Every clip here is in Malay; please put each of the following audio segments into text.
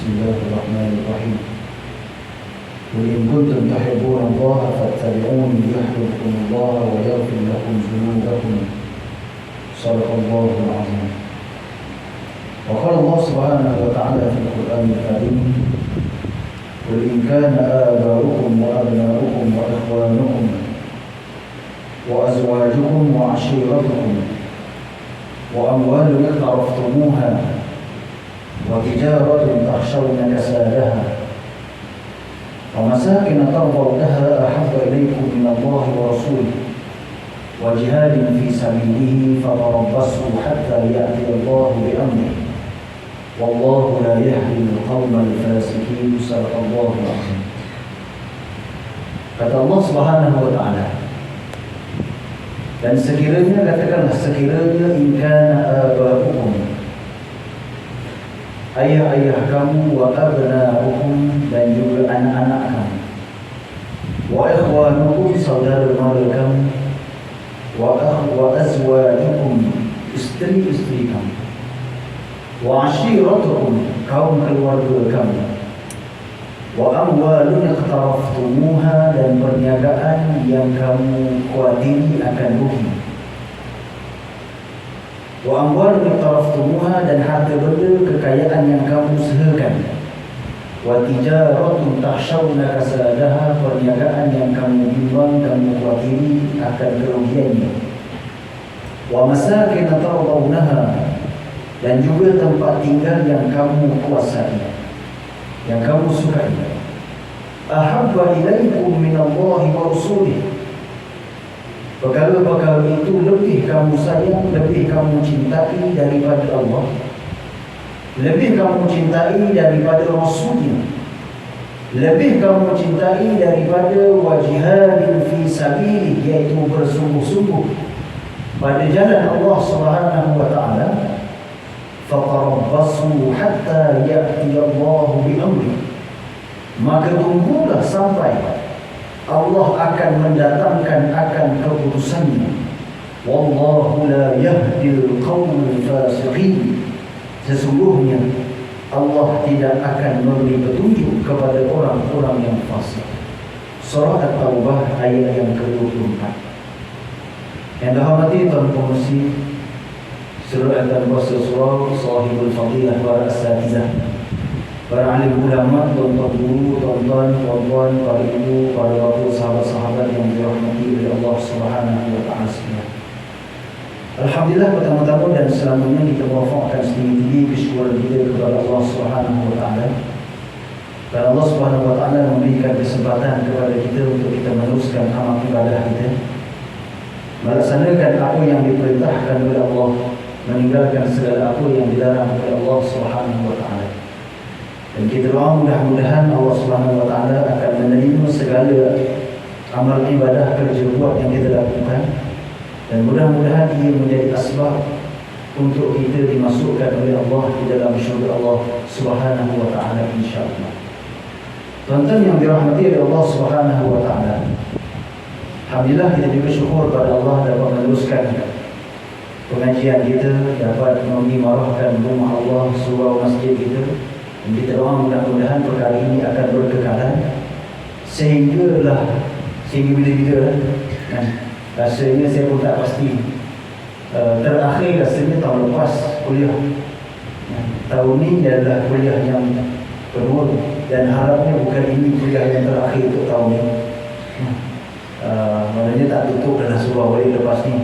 الله الرحمن الرحيم قل إن كنتم تحبون الله فاتبعوني يحببكم الله ويغفر لكم ذنوبكم صدق الله العظيم. وقال الله سبحانه وتعالى في القرآن الكريم قل إن كان آباؤكم وأبناؤكم وإخوانكم وأزواجكم وعشيرتكم وأموال اقترفتموها وتجارة تخشون كسادها ومساكن ترضونها أحب إليكم من الله ورسوله وجهاد في سبيله فتربصوا حتى يأتي الله بأمره والله لا يهدي القوم الفاسقين. صدق الله العظيم. Kata Allah Subhanahu wa taala, dan sekiranya, katakanlah sekiranya, inkana abahukum, ayah-ayah kamu, wa abna'ukum, dan juga anak-anak kamu, wa ikhwanukum, saudara-saudara kamu, wa azwajukum, istri-istri kamu, wa ashiratukum, kaum keluarga kamu, wa amwalun iqtaraftumuha, dan perniagaan yang kamu khawatiri akan rugi, wa amwalun iqtaraftumuha, dan harta benda kekayaan yang kamu usahakan, wa tijaratun takhshawna kasadaha, perniagaan yang kamu bimbang, kamu khawatiri akan kerugiannya, wa masakin tardawnaha, dan juga tempat tinggal yang kamu kuasai, yang kamu sukai, ahabba ilaikum minallahi wa rasulih, perkara-perkara itu lebih kamu sayang, lebih kamu cintai daripada Allah, lebih kamu cintai daripada Rasulnya, lebih kamu cintai daripada wajihadin fi sabilih, yaitu bersungguh-sungguh pada jalan Allah Subhanahu wa taala. Fatarabbasu hatta ya'ti Allah bi amri, maka tunggulah sampai Allah akan mendatangkan akan keputusannya. Wallahu la yahdil qaumal fasiqin, sesungguhnya Allah tidak akan memberi petunjuk kepada orang-orang yang fasik. Surah At-Taubah ayat yang ke-24. Yang dihormati tuan pengurusi Surah Al-Surah, Sahibul Fadilah, para asatizah, para alim ulama, tuan-tuan guru, tuan-tuan, puan-puan, para ibu, para bapak, sahabat-sahabat yang dirahmati oleh Allah Subhanahu wa taala sekalian. Alhamdulillah, pertama-tama dan selamanya kita muwafaqkan setinggi-tinggi kesyukuran kita kepada Allah Subhanahu wa taala. Dan Allah Subhanahu wa taala memberikan kesempatan kepada kita untuk kita meneruskan amal ibadah kita, melaksanakan apa yang diperintahkan oleh Allah, meninggalkan segala apa yang dilarang oleh Allah Subhanahu wa taala. Dan kita doa mudah-mudahan Allah Subhanahu wa taala akan menerima segala amal ibadah kerja buat yang kita lakukan, dan mudah-mudahan ia menjadi asbab untuk kita dimasukkan oleh Allah di dalam syurga Allah Subhanahu wa taala, insya-Allah. Tuan-tuan yang dirahmati oleh Allah Subhanahu wa taala, alhamdulillah kita juga syukur pada Allah dapat meneruskan pengajian kita, dapat mengimarahkan rumah Allah, surau masjid kita. Dan kita doa mudah-mudahan perkara ini akan berkekalan sehingga bila-bila kan. Rasanya saya pun tak pasti. Terakhir rasanya tahun lepas kuliah. Tahun ini adalah kuliah yang kedua, dan harapnya bukan ini kuliah yang terakhir untuk tahun ini. Maknanya tak tutup dalam surau balik lepas ni.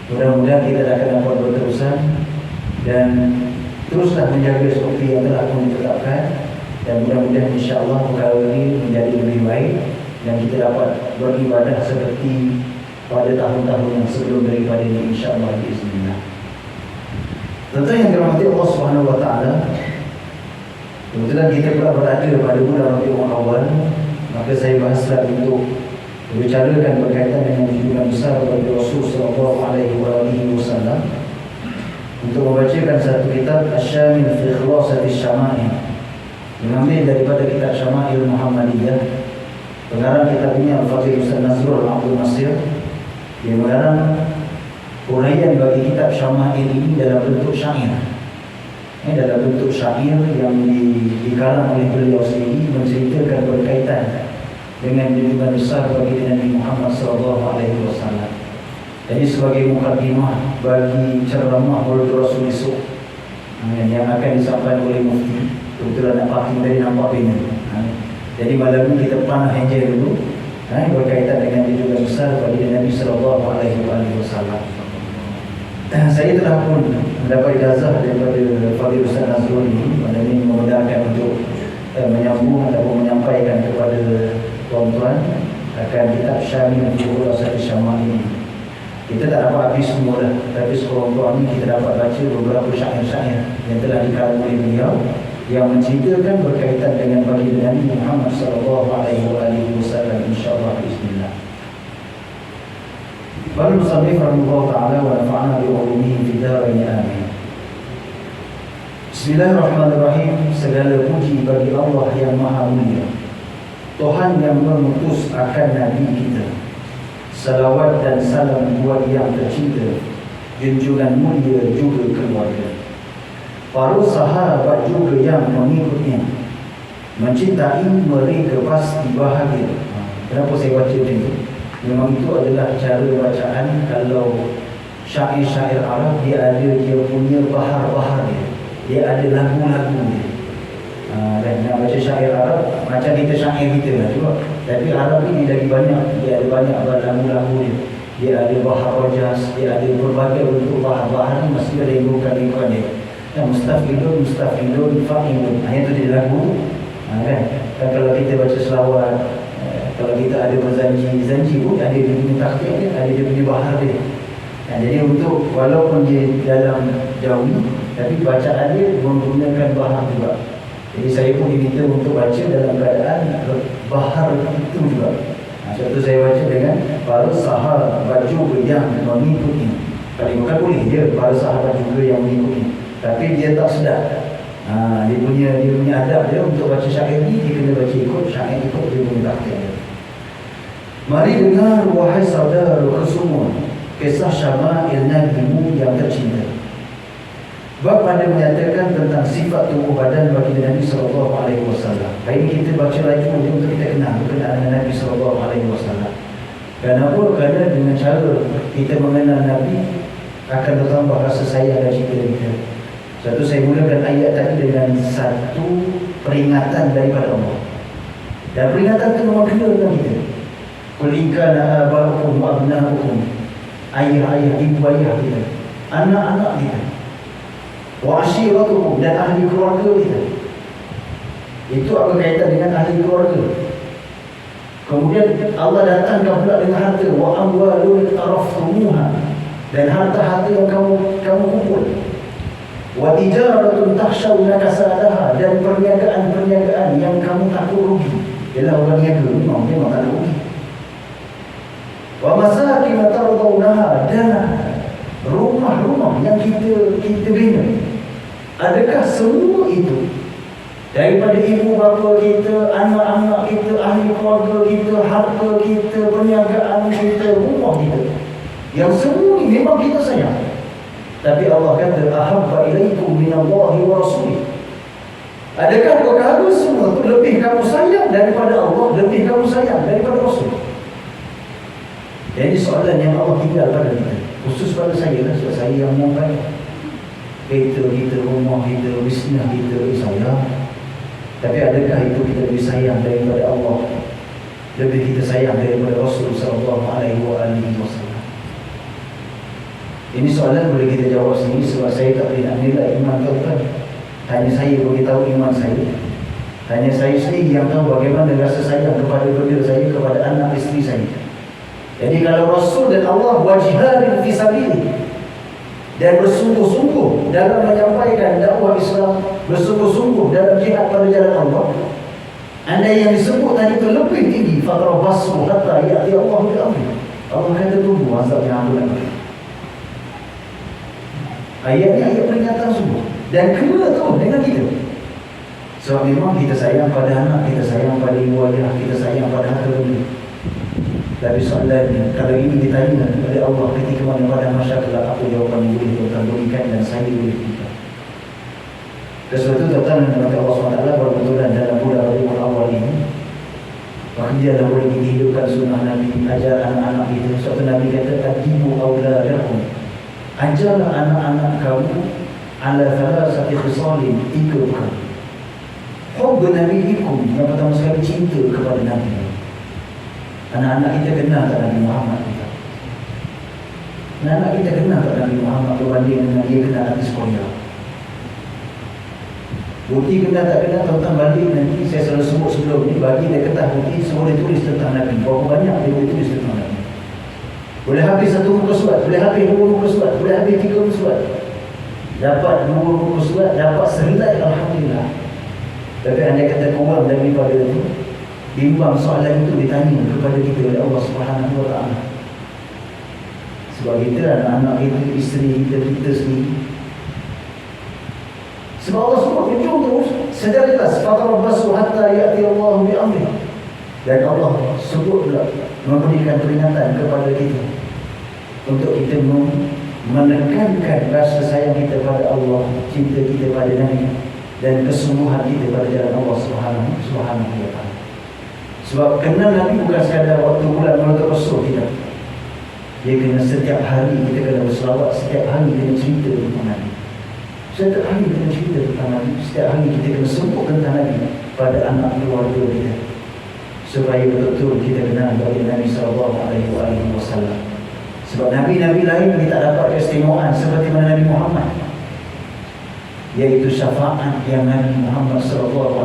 Mudah-mudahan kita akan dapat berterusan dan teruslah menjaga SOP yang telah pun ditetapkan, dan mudah-mudahan insya-Allah perkara ini menjadi lebih baik dan kita dapat beribadah seperti pada tahun-tahun yang sebelum daripada ini, insya-Allah bismillah. Tentu yang dirahmati Allah Subhanahu wa taala, kebetulan kita pula berada pada bulan Rabiul Awal, maka saya bahaslah untuk membicarakan berkaitan dengan junjungan besar kepada Rasul sallallahu alaihi wasallam, untuk membacakan satu kitab Asy-Syamil fi Khulasati Syama'il, mengambil daripada kitab Syama'il Muhammadiyah. Pengarang kitab ini Al-Fadhil Ustaz Nazrul Abdul Nasir. Dia mengarang uraian bagi kitab Syama'il ini dalam bentuk syair. Ini dalam bentuk syair yang dikarang oleh beliau sendiri, menceritakan berkaitan dengan junjungan besar bagi Nabi Muhammad SAW. Jadi sebagai mukadimah bagi ceramah Maulid Rasul esok yang akan disampaikan oleh Mufti, kebetulan nak pakai dari nampak ini. Jadi malam ini kita panah enjoy dulu berkaitan dengan junjungan besar bagi Nabi SAW. Saya telah pun mendapat ijazah daripada Fadil Ustaz Nazrul ini. Malam ini memudahkan untuk menyambung ataupun menyampaikan kepada tuan-tuan akan kitab Syamil Fuhul Asal Syamah ini. Kita tak dapat habis semua dah, tapi sekurang-kurangnya kita dapat baca beberapa syair-syair yang telah dikarang oleh beliau yang menceritakan berkaitan dengan baginda Nabi Muhammad SAW, insya-Allah bismillah. Qala musannif rahimahullah ta'ala wa nafa'ana bi ulumihi fid dharain amin. Bismillahirrahmanirrahim. Segala puji bagi Allah yang Maha Mulia, Tuhan yang mengutus akan Nabi kita. Salawat dan salam buat yang tercinta, junjungan mulia juga keluarga, para sahabat juga yang mengikutnya, mencintai mereka pasti bahagia. Kenapa saya baca macam itu? Memang itu adalah cara bacaan. Kalau syair-syair Arab, dia punya bahar-bahar dia ada lagu-lagu dia. Dan nak baca syair Arab macam kita syair kita lah juga. Tapi Arab ni lagi banyak, dia ada banyak lagu-lagu dia. Dia ada bahar rajas, dia ada berbagai bentuk bahar-bahar ni, mesti ada lingkungan dia. Mustafidun, fa'ilun. Itu dia lagu. Kan? Dan kalau kita baca selawat, kalau kita ada berzanji pun ada dia punya taktik dia, ada dia punya bahar dia. Jadi untuk walaupun dia dalam jauh, tapi bacaan dia menggunakan bahar juga. Jadi saya pun diminta untuk baca dalam keadaan bahar itu juga. Sebab itu saya baca dengan para sahabat juga yang mengikuti. Kalau bukan boleh dia para sahabat juga yang mengikuti, tapi dia tak sedar. Dia punya adab dia untuk baca syair ni, dia kena baca ikut syair, ikut dia punya taktik dia. Mari dengar wahai saudara semua, kisah Syama'il Nabi yang tercinta. Bab pada menyatakan tentang sifat tubuh badan bagi Nabi SAW. Hari ini kita baca lagi untuk kita kenal berkenaan dengan Nabi SAW. Kenapa? Kerana dengan cara kita mengenal Nabi akan bertambah rasa sayang dan cinta kita. Sebab itu saya mulakan ayat tadi dengan satu peringatan daripada Allah. Dan peringatan itu memang kena dengan kita. Kulinkana abahukum wa abnahukum, ayah-ayah, ibu ayah kita, anak-anak kita, wa ashiratukum, dan ahli keluarga kita. Itu apa kaitan dengan ahli keluarga? Kemudian Allah datangkan pula dengan harta, wa amwalun taraftumuha, dan harta-harta yang kamu kumpul, wa tijaratun takhshawna kasadaha, dan perniagaan-perniagaan yang kamu takut rugi. Ialah orang niaga memang tak rugi. Wa masakin tardawnaha, dan rumah-rumah yang kita bina. Adakah semua itu daripada ibu bapa kita, anak-anak kita, ahli keluarga kita, harta kita, perniagaan kita, rumah kita, yang semua ini memang kita sayang? Tapi Allah kata ahabba ilaikum minallahi wa rasulih. Adakah perkara semua itu lebih kamu sayang daripada Allah, lebih kamu sayang daripada Rasul? Jadi soalan yang Allah tinggal pada kita, khusus pada saya lah, sebab saya yang menyampaikan. Kereta kita, rumah kita, bisnes kita, saya. Tapi adakah itu kita lebih sayang daripada Allah, lebih kita sayang daripada Rasul SAW? Ini soalan boleh kita jawab sendiri, sebab saya tak boleh nak nilai iman tuan-tuan. Hanya saya beritahu iman saya. Hanya saya sendiri yang tahu bagaimana rasa sayang kepada benda saya, kepada anak isteri saya. Jadi kalau Rasul dan Allah wajihadin fi sabilih, dan bersungguh-sungguh dalam menyampaikan dakwah Islam, bersungguh-sungguh dalam jihad pada jalan Allah, anda yang disebut tadi itu lebih tinggi, fatrabasu hatta ya'ti Allah bi amri. Allah kata tunggu azab yang akan datang. Ayat ni ayat peringatan semua, dan kena tu dengan kita. Sebab memang kita sayang pada anak, kita sayang pada ibu ayah, kita sayang pada harta benda. Tapi soalannya, kalau ini ditanya oleh Allah ketika, ketika mana pada masyarakat, apa jawapan yang boleh tuan-tuan berikan dan saya boleh berikan. Sesuatu tuan-tuan dan Allah SWT berbenturan dalam bulan Rabiul Awal ini. Maka dia dah boleh kita hidupkan sunnah Nabi, ajar anak-anak kita. Suatu Nabi kata, adibu awladakum, ajarlah anak-anak kamu ala thalathati khisalin, 3 perkara. Hubbu nabiyikum, yang pertama sekali cinta kepada Nabi. Anak-anak kita kenal tak Nabi Muhammad kita? Anak-anak kita kenal tak Nabi Muhammad berbanding dengan dia kenal artis Korea? Bukti kenal tak kenal, tuan-tuan balik nanti saya selalu sebut sebelum ni, bagi dia kertas bukti, semua dia tulis tentang Nabi. Berapa banyak dia boleh tulis tentang Nabi? Boleh habis 1 muka surat, boleh habis 2 muka surat, boleh habis 3 muka surat. Dapat 2 muka surat, dapat sehelai, Alhamdulillah. Tapi anda kata kurang daripada itu, bimbang soalan itu ditanya kepada kita oleh Allah Subhanahu Wa Taala. Sebab kita, anak-anak kita, isteri kita sendiri. Sebab Allah sebut hujung terus secara jelas, fatarabbasu hatta ya'ti Allah bi amrih. Dan Allah sebut pula memberikan peringatan kepada kita untuk kita menekankan rasa sayang kita pada Allah, cinta kita pada Nabi, dan kesungguhan kita pada jalan Allah Subhanahu Wa Taala. Sebab kenal Nabi bukan sekadar waktu bulan Ramadan Rasul tidak. Dia kena setiap hari kita kena berselawat, setiap hari kena cerita tentang Nabi. Setiap hari kita cerita tentang Nabi, setiap hari kita kena sebut tentang Nabi pada anak keluarga kita, supaya betul-betul kita kenal bagi Nabi SAW. Sebab Nabi-Nabi lain kita tak dapat keistimewaan seperti mana Nabi Muhammad, iaitu syafaat yang Nabi Muhammad SAW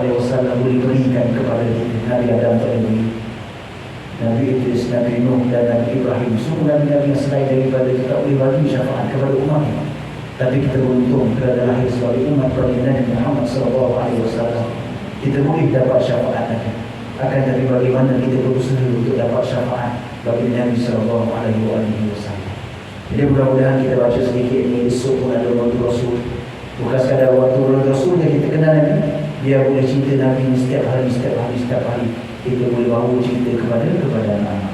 boleh berikan kepada kita. Nabi Adam tak beri, Nabi Idris, Nabi Nuh dan Nabi Ibrahim, semua Nabi-Nabi yang selain daripada kita tak boleh bagi syafaat kepada umatnya. Tapi kita beruntung kerana lahir sebagai umat bagi Nabi Muhammad SAW, kita boleh dapat syafaat Nabi. Akan tapi bagaimana kita berusaha untuk dapat syafaat bagi Nabi SAW. Jadi mudah-mudahan kita baca sedikit ni, esok pun ada waktu Rasul. Bukan sekadar waktu Rasul yang kita kenal Nabi, dia boleh cerita Nabi setiap hari. Kita boleh bawa cerita kepada anak-anak.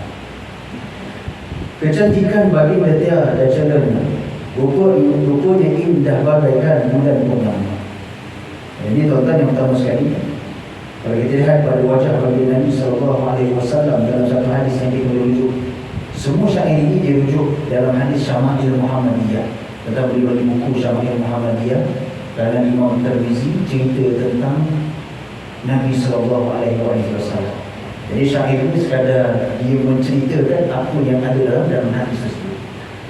Kecantikan bagi mereka dan calonnya, rupanya indah bagaikan bulan purnama. Ini tuan-tuan yang pertama sekali, kalau kita lihat pada wajah bagi Nabi SAW dalam satu hadis yang kita rujuk, semua syair ini dirujuk dalam hadis Syama'il Muhammadiyah. Tentang beli bagi buku Syama'il Muhammadiyah, kerana Imam Tirmizi cerita tentang Nabi SAW. Jadi syair ini sekadar dia menceritakan apa yang ada dalam hadis tersebut.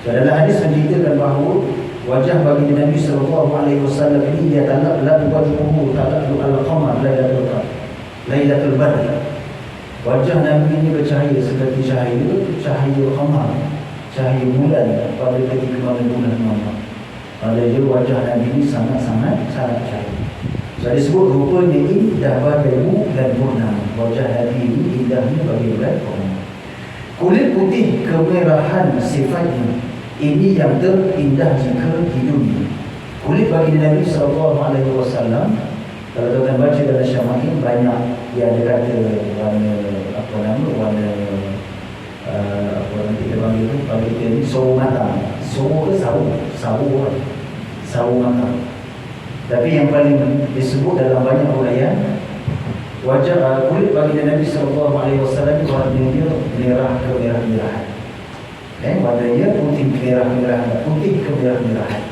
So, dalam hadis menceritakan bahawa wajah bagi Nabi SAW ini dia talak wajhuhu talaqu al-qamar lailatul badr. Wajah Nabi ini bercahaya seperti cahaya qamar, cahaya bulan pada ketika malam bulan Ramadan. Jadi wajah Nabi ini sangat-sangat cahaya. So, disebut rupanya indah bagai bulan purnama. Wajah Nabi ini indahnya bagi bulan purnama. Kulit putih kemerahan sifatnya, ini yang terindah jika di dunia. Kulit bagi Nabi SAW, kalau tuan-tuan baca dalam Syama'il, banyak yang ada kata warna warna kita panggil tu, bagi kita ni sawo matang. Sawo ke sawo matang. Tapi yang paling disebut dalam banyak uraian, wajah kulit bagi Nabi SAW warnanya merah kemerah-merahan. Warnanya putih kemerah-merahan, putih kemerah-merahan.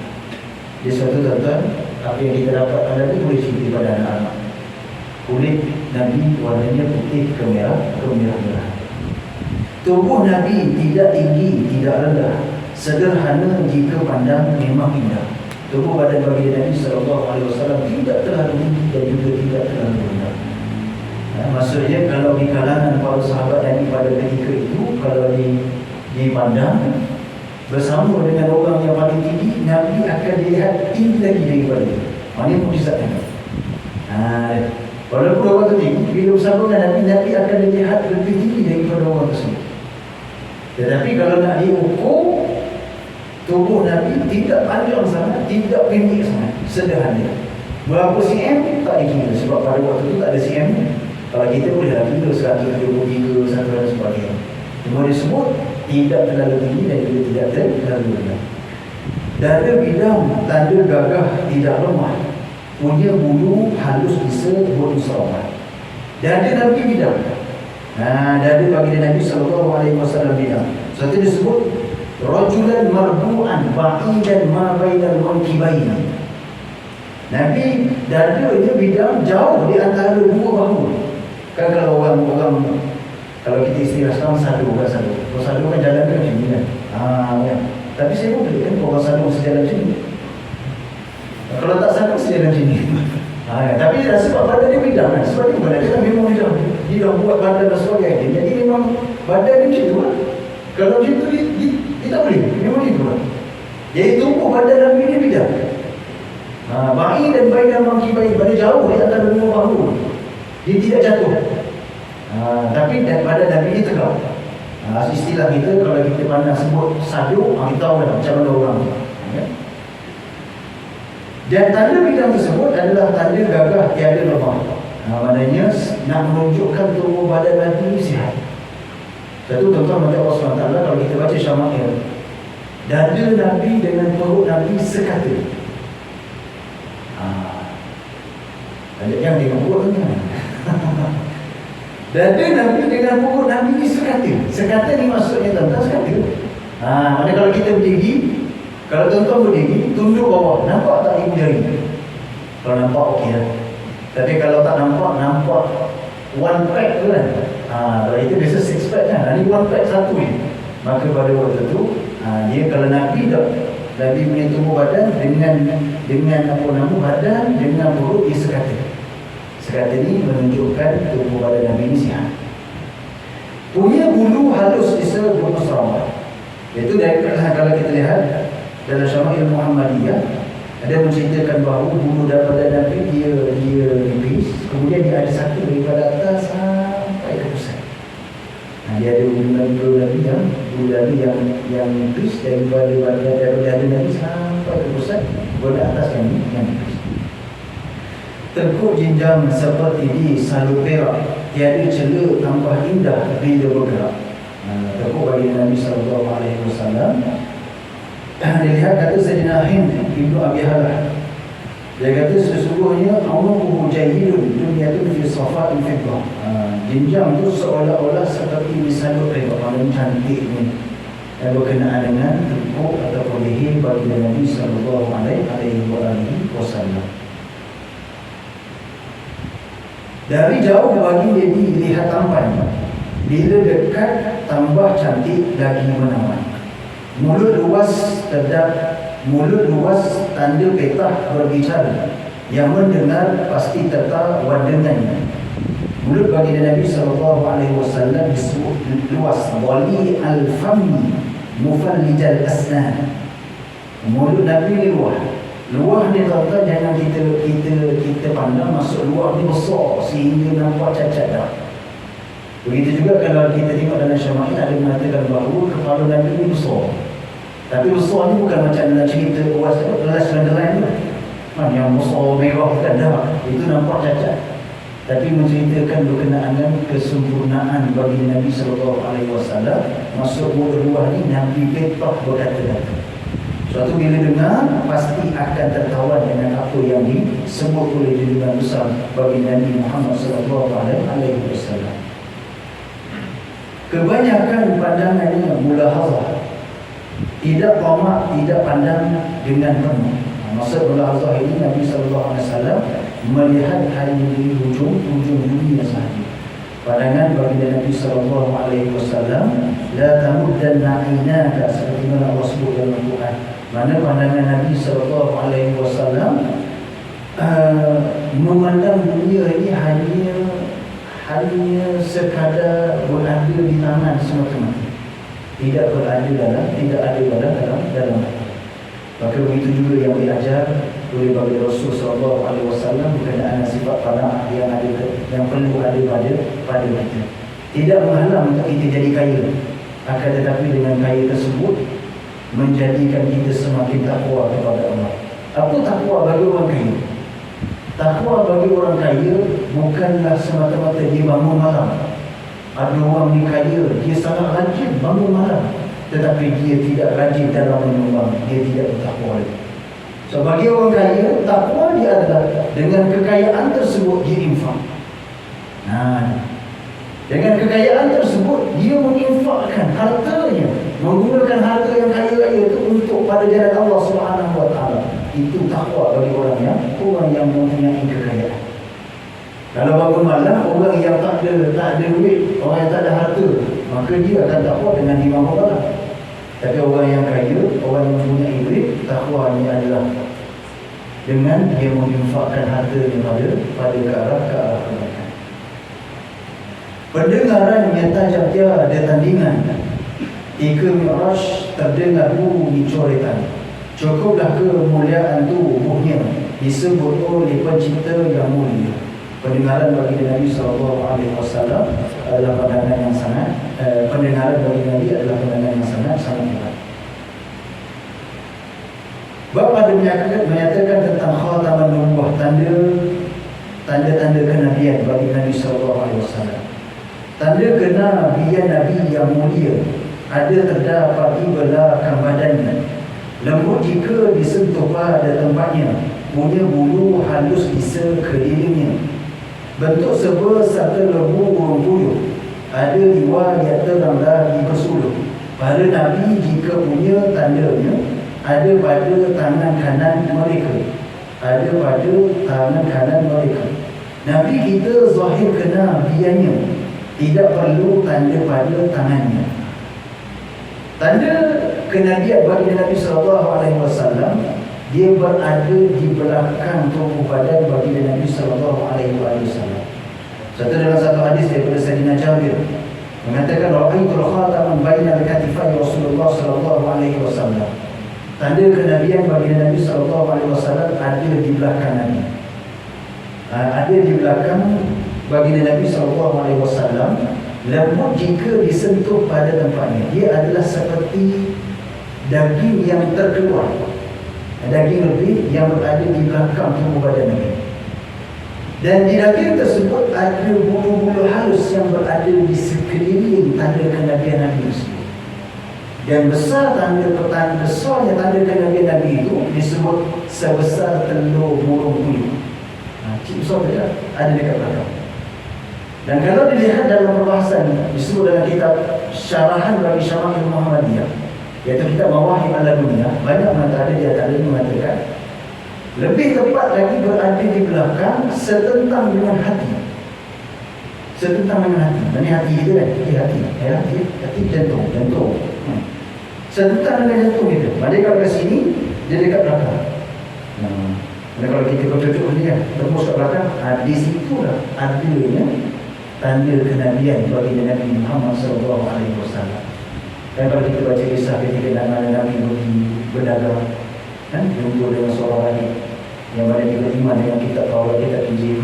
Jadi suatu tuan-tuan, apa yang kita dapatkan tadi boleh cerita pada anak-anak. Kulit Nabi warnanya putih kemerah-merahan. Tubuh Nabi tidak tinggi, tidak rendah, sederhana jika pandang memang indah. Tubuh badan bagi Nabi SAW tidak terlalu tinggi dan juga tidak terlalu rendah. Maksudnya kalau di kalangan para sahabat Nabi pada ketika itu, kalau dipandang bersama dengan orang yang paling tinggi, Nabi akan dilihat tinggi lagi daripada itu. Mana mukjizatnya? Walaupun orang itu tinggi, bila bersama dengan Nabi akan dilihat lebih tinggi daripada orang tersebut. Tetapi kalau nak diukur, tubuh Nabi tidak panjang sangat, tidak pendek sangat, sederhana. Berapa cm? Tak dikira, sebab pada waktu itu tak ada cm. Kalau kita boleh dah kira 173, 100 dan sebagainya. Cuma disebut tidak terlalu tinggi dan juga tidak terlalu rendah. Dada bidang, tanda gagah, tidak lemah. punya bulu halus disebut musrawah. Dada Nabi bidang. Dada bagi Nabi SAW bidang. Satu disebut rajulan marbu'an ba'idan ma bainal munkibaini. Nabi dada itu bidang jauh di antara dua bahu. Kan kalau orang kalau kita istilah sekarang sadu, bukan sadu. Kalau sadu kan jalan kan macam ni kan. Ya. Tapi saya pun boleh kan kalau sadu mesti jalan macam ni. Kalau tak sadu mesti jalan macam ni. Ya. Tapi dah sebab badan dia bidang kan. Sebab dia bukan dia memang dia dah buat badan dan sebagainya. Jadi memang badan dia macam tu kan. Kalau macam tu dia tak boleh. Memang macam tu kan. Jadi tumbuh badan Nabi dia bidang. Ba'i dan ba'i dan mangkibai pada jauh di antara dua bahu. Dia tidak jatuh. Tapi pada Nabi dia tegak. Istilah kita kalau kita pandang sebut sadu, kita tahu dah macam mana orang. Dan tanda bidang tersebut adalah tanda gagah tiada lemah. Maknanya nak menunjukkan tubuh badan Nabi sihat. Satu tuan-tuan mata Allah SWT kalau kita baca Syama'il, dada Nabi dengan perut Nabi sekata. Ada yang tengok perut ni. Dada Nabi dengan perut Nabi ni sekata. Sekata ni maksudnya tuan-tuan sekata. Mana kalau kita berdiri, kalau tuan-tuan berdiri, tunduk bawah. Nampak tak ibu jari? Kalau nampak okey lah. Tapi kalau tak nampak one pack tu kan. Kalau itu biasa six pack kan. Ini one pack satu ni. Maka pada waktu tu, dia kalau Nabi tak, Nabi punya tubuh badan dengan apa nama badan, dengan perut dia sekata. Sekata ni menunjukkan tubuh badan Nabi ni sihat. Punya bulu halus disebut musrawah. Iaitu kalau kita lihat dalam Syama'il Muhammadiyah ada menceritakan bahawa bulu daripada Nabi dia nipis, kemudian dia ada satu daripada atas sampai ke pusat. Dia ada bulu Nabi yang nipis daripada Nabi sampai ke pusat, bulu atas yang nipis. Tekuk jenjang seperti di salu perak, tiada celah tambah indah bila bergerak. Tekuk bagi Nabi SAW. Dilihat kata Sayyidina Hind Ibnu Abi Halah, dia kata sesungguhnya Allahu jahilun dunyatun fi safa'il fiddah. Jenjang tu seolah-olah seperti misalnya perak, paling cantik ni, berkenaan dengan tekuk ataupun leher bagi Nabi SAW. Dari jauh bagi dia dilihat tampan, bila dekat tambah cantik lagi menawan. Mulut luas tanda petah berbicara, yang mendengar pasti tetap wadengannya. Mulut bagi Nabi SAW disebut luas, wali al-fami mufallijal asnan. Mulut Nabi ni luas. Luah ni tuan-tuan jangan kita pandang masuk luah ni besar sehingga nampak cacat dah. Begitu juga kalau kita tengok dalam Syama'il ada mengatakan bahawa kepala Nabi ni besar. Tapi besar ni bukan macam dalam cerita Kelas Wonderland tu. Yang besar merah kan dah. Itu nampak cacat. Tapi menceritakan berkenaan dengan kesempurnaan bagi Nabi SAW. Masuk mulut luah ni Nabi petah berkata-kata. Suatu bila dengar pasti akan tertawan dengan apa yang disebut oleh junjungan besar bagi Nabi Muhammad SAW. Kebanyakan pandangannya mulahazah, tidak tamak, tidak pandang dengan penuh. Maksud mulahazah ini Nabi SAW melihat hanya di hujung dunia sahaja. Pandangan bagi Nabi SAW, la tamuddanna aynaka, seperti mana Allah sebut dalam Al-Quran. Mana pandangan Nabi SAW memandang dunia ini hanya sekadar berada di tangan semata-mata, tidak ada dalam hati. Maka begitu juga yang diajar oleh bagi Rasul SAW berkenaan sifat qanaah yang perlu ada pada kita. Tidak menghalang untuk kita jadi kaya, akan tetapi dengan kaya tersebut menjadikan kita semakin takwa kepada Allah. Apa takwa bagi orang kaya? Takwa bagi orang kaya bukanlah semata-mata dia bangun malam. Ada orang ni kaya, dia sangat rajin bangun malam, tetapi dia tidak rajin dalam menyumbang, dia tidak bertakwa lagi. So bagi orang kaya, takwa dia adalah dengan kekayaan tersebut dia infak. Dengan kekayaan tersebut dia menginfakkan hartanya, menggunakan harta yang kaya raya itu untuk pada jalan Allah Subhanahu wa taala. Itu takwa bagi orang yang mempunyai kekayaan. Kalau bangun malam orang yang tak ada duit, orang yang tak ada harta, maka dia akan takwa dengan lima perkara. Tapi orang yang kaya, orang yang mempunyai duit, takwanya adalah dengan dia menginfakkan hartanya pada ke arah kebaikan. Pendengaran yang tajam dia ada tandingan. Ketika Mi'raj terdengar bunyi coretan. Cukuplah kemuliaan tubuhnya disebut oleh pencipta yang mulia. Pendengaran bagi Nabi SAW adalah pandangan yang sangat pendengaran bagi Nabi adalah pandangan yang sangat hebat. Bab ada menyatakan tentang khataman nubuwah, tanda-tanda kenabian bagi Nabi SAW. Tanda kenabian Nabi yang mulia ada terdapat di belakang badannya, lembut jika disentuh pada tempatnya, punya bulu halus di sekelilingnya, bentuk sebesar lembu burung puyuh, ada riwayat terang lagi bersuluh. Pada Nabi jika punya tandanya ada pada tangan kanan mereka, ada pada tangan kanan mereka. Nabi kita zahir kenabiannya, tidak perlu tanda pada tangannya. Tanda kenabian bagi Nabi SAW, dia berada di belakang tubuh badan bagi Nabi SAW. Dalam satu hadis daripada Sayyidina Jabir mengatakan, ra'aitul khataman baina katifai Rasulullah SAW. Tanda kenabian bagi Nabi SAW ada di belakang Nabi. Ada di belakang bagi Nabi SAW, lembut jika disentuh pada tempatnya. Dia adalah seperti daging yang terkeluar, daging lebih yang berada di belakang tubuh badan Nabi. Dan di daging tersebut ada bulu-bulu halus yang berada di sekeliling tanda kenabian Nabi tersebut. Dan besarnya tanda kenabian Nabi itu disebut sebesar telur burung puyuh. Cik besar dia ada dekat belakang. Dan kalau dilihat dalam perbahasan disebut dalam kitab Syarahan bagi Syama'il Muhammadiyah, iaitu kitab Mawahib Al-Dunia, banyak ada di antaranya mengatakan lebih tepat lagi berada di belakang setentang dengan hati. Setentang dengan hati. Ini hati itu kan? Hati jantung. Setentang dengan jantung itu. Maksudnya kalau ke sini dia dekat belakang. Dan kalau kita tutup ni kan, tembus kat belakang, di situlah adanya tanda kenabian bagi Nabi Muhammad SAW. Dan kalau kita baca kisah ketika Nabi berdagang, jumpa dengan seorang lagi yang mana dia beriman dengan kitab Taurat, kitab Injil,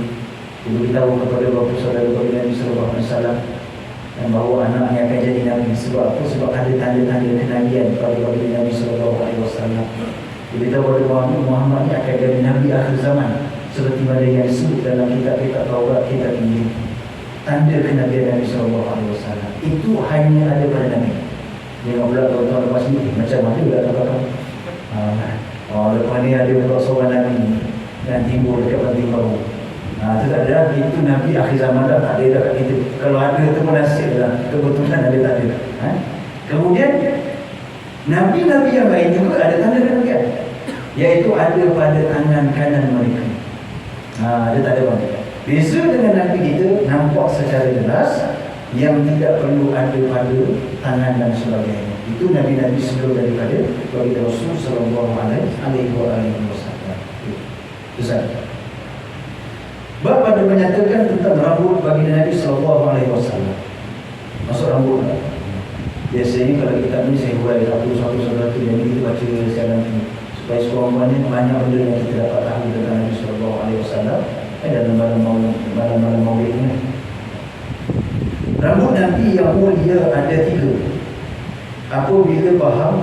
dia beritahu kepada beberapa saudara bagi Nabi SAW dan bahawa anaknya akan jadi Nabi. Sebab apa? Sebab ada tanda-tanda kenabian bagi Nabi SAW. Dia beritahu kepada Muhammad ni akan jadi Nabi akhir zaman, seperti mana yang disebut dalam kitab-kitab Taurat, kitab Injil. Tanda kenabian Nabi SAW itu hanya ada pada Nabi. Dia pula tahun-tahun lepas ni macam mana dia tak belakang. Lepas ni ada seorang Nabi dan timbul dekat banting baru. Itu tak ada. Itu Nabi akhir zaman dah tak ada dekat kita. Kalau ada tu pun nasib lah. Kebetulan ada tak ada. Kemudian Nabi-Nabi yang lain juga ada tanda kenabian, iaitu ada pada tangan kanan mereka. Dia tak ada bang. Beza dengan Nabi kita nampak secara jelas yang tidak perlu ada pada tangan dan sebagainya. Itu Nabi-Nabi sebelum daripada bagi Rasul sallallahu alaihi wasallam. Itu sahaja. Bab pada menyatakan tentang rambut bagi Nabi sallallahu alaihi wasallam. Masuk rambut. Biasanya kalau kita ni saya buat satu-satu jadi kita baca secara ini supaya sekurang-kurangnya banyak benda yang kita dapat tahu tentang Nabi sallallahu alaihi wasallam dalam malam Maulid ini. Rambut Nabi yang mulia ada 3. Apabila faham,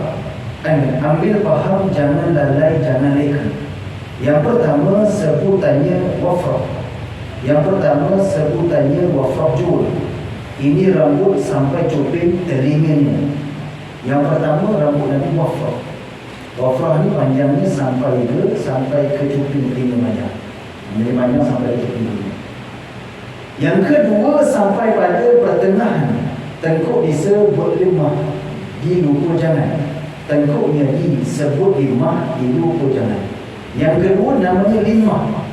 ambil faham, jangan lalai, jangan leka. Yang pertama sebutannya wafrah. Yang pertama sebutannya wafrah jul. Ini rambut sampai cuping telinganya. Yang pertama rambut Nabi wafrah. Wafrah ni panjangnya sampai ke cuping telinga banyak. Jadi panjang sampai ke cuping telinga. Yang kedua, sampai pada pertengahan tengkuk disebut limah di lubuk jangan. Tengkuknya disebut limah di lubuk jangan. Yang kedua namanya limah.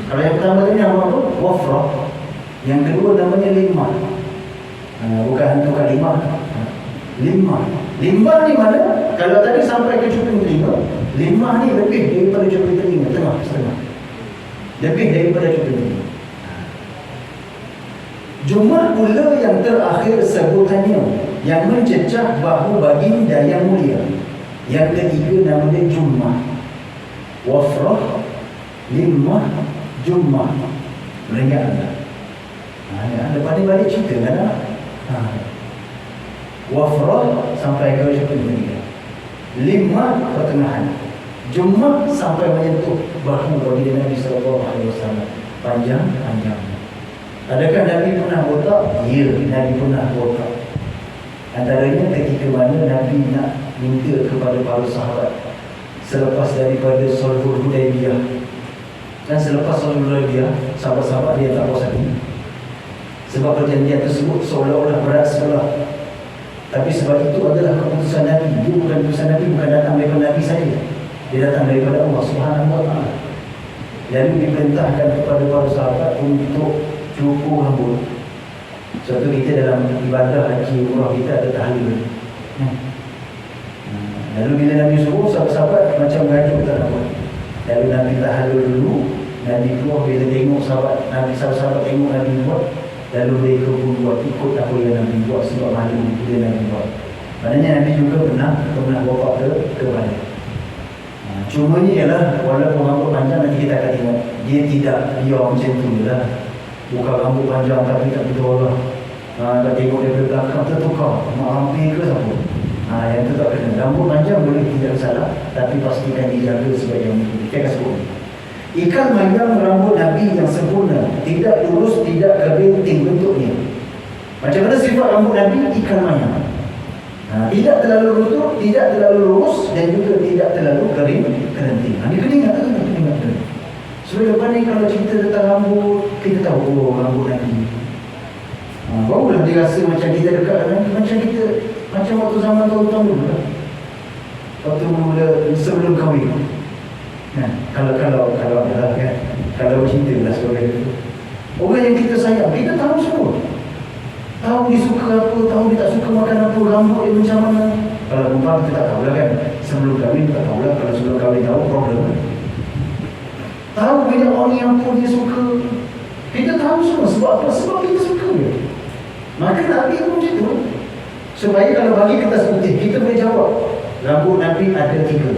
Kalau yang pertama tadi nama apa? Wafrah. Yang kedua namanya limah. Bukan tukar limah. Limah. Limah ni mana? Kalau tadi sampai ke cuping telinga, limah ni lebih daripada cuping telinga, tengah setengah. Lebih daripada cuping telinga. Jummah pula yang terakhir sebutannya, yang mencecah bahu baginda yang mulia. Yang ketiga namanya jummah. Wafrah, limah, jummah. Beringat tak? Lepas ni balik cerita kan? Wafrah sampai ke cuping telinga, limah pertengahan, jummah sampai menyentuh bahu baginda Nabi SAW. Panjang. Adakah Nabi pernah botak? Ya, Nabi pernah botak. Antaranya ketika mana Nabi nak minta kepada para sahabat selepas daripada Sulhul Hudaibiyah. Dan selepas Sulhul Hudaibiyah, sahabat-sahabat dia tak puas hati, sebab perjanjian tersebut seolah-olah berat sebelah. Tapi sebab itu adalah keputusan Nabi. Dia bukan keputusan Nabi, bukan datang daripada Nabi saja. Dia datang daripada Allah Subhanahu Wa Taala. Lalu diperintahkan kepada para sahabat untuk cukur rambut. Suatu kita dalam ibadah haji umrah kita ada tahlil. Lalu bila Nabi suruh, sahabat-sahabat macam gaduh tak nak buat. Lalu Nabi tahlil dulu, Nabi keluar. Bila tengok sahabat tengok Nabi buat, lalu mereka pun buat ikut apa yang Nabi buat, sebab malu bila Nabi buat. Maknanya Nabi juga pernah bawa ke badan. Cuma ni ialah, walaupun rambut panjang, nanti kita akan tengok dia tidak biar macam tu lah. Bukan rambut panjang tapi tak betul lah. Tak tengok daripada belakang tertukar, mak hampir ke siapa. Yang tu tak kena. Rambut panjang boleh, tidak salah, tapi pastikan dijaga sebagai yang kita akan sebut. Ikan mayang rambut Nabi yang sempurna, tidak lurus, tidak kerinting bentuknya. Macam mana sifat rambut Nabi? Ikan mayang. Tidak terlalu lutut, tidak terlalu lurus, dan juga tidak terlalu kerinting. Ini kena ingat. Sebab lepas ni kalau cerita tentang rambut, kita tahu rambut Nabi. Barulah dia rasa macam kita dekat dengan Nabi. Macam waktu zaman tahun-tahun dulu lah. Waktu mula sebelum kahwin. Kalau adalah kan, kalau cinta lah sebagai itu. Orang yang kita sayang, kita tahu semua. Tahu dia suka apa, tahu dia tak suka makan apa, rambut dia macam mana. Kalau perempuan kita tak tahulah kan. Sebelum kahwin tak tahulah, kalau sebelum kahwin tahu problem. Tahu banyak orang yang pun dia suka. Kita tahu semua. Sebab apa? Sebab kita suka dia. Maka Nabi pun macam tu. Supaya kalau bagi kertas putih, kita boleh jawab. Rambut Nabi ada 3.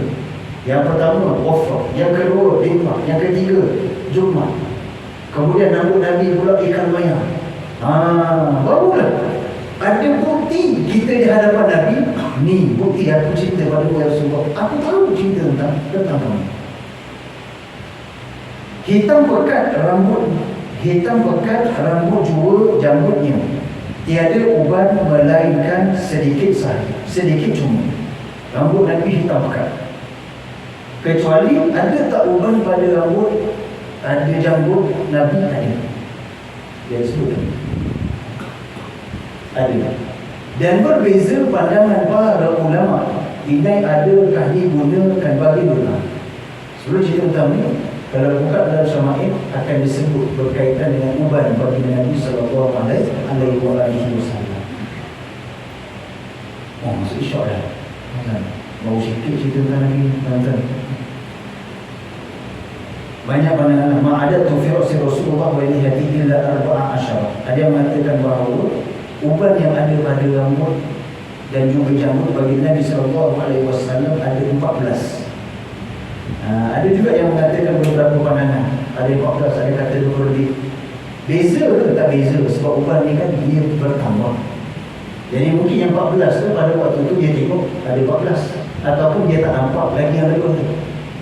Yang pertama, wafrah. Yang kedua, limah. Yang ketiga, jummah. Kemudian rambut Nabi pula ikan mayang. Barulah ada bukti kita di hadapan Nabi. Ni bukti aku cinta pada Rasulullah. Aku tahu cinta tentang kamu. Hitam pekat rambut jua janggutnya, tiada uban melainkan sedikit sahaja, sedikit cuma. Rambut Nabi hitam pekat. Kecuali ada tak uban pada rambut, ada janggut Nabi ada. Dia sebut ada. Dan berbeza pandangan para ulama. Ini adakah digunakan bagi doa. Sebelum cerita tentang ni, kalau buka dalam Syama'il akan disebut berkaitan dengan uban bagi Nabi sallallahu alaihi wasallam. Masuk syok dah. Baru sikit cerita tentang Nabi, tuan-tuan. Banyak pandangan. Ma'adat fi Rasulullah wa ilaihi illa 14. Ada yang mengatakan bahawa uban yang ada pada rambut dan juga janggut bagi Nabi sallallahu alaihi wasallam ada 14. Ada juga yang mengatakan beberapa pandangan. Ada 14, ada kata 20 lebih. Beza ke tak beza? Sebab uban ni kan dia bertambah. Jadi mungkin yang 14 tu pada waktu tu dia tengok ada 14, ataupun dia tak nampak lagi yang lebih tu.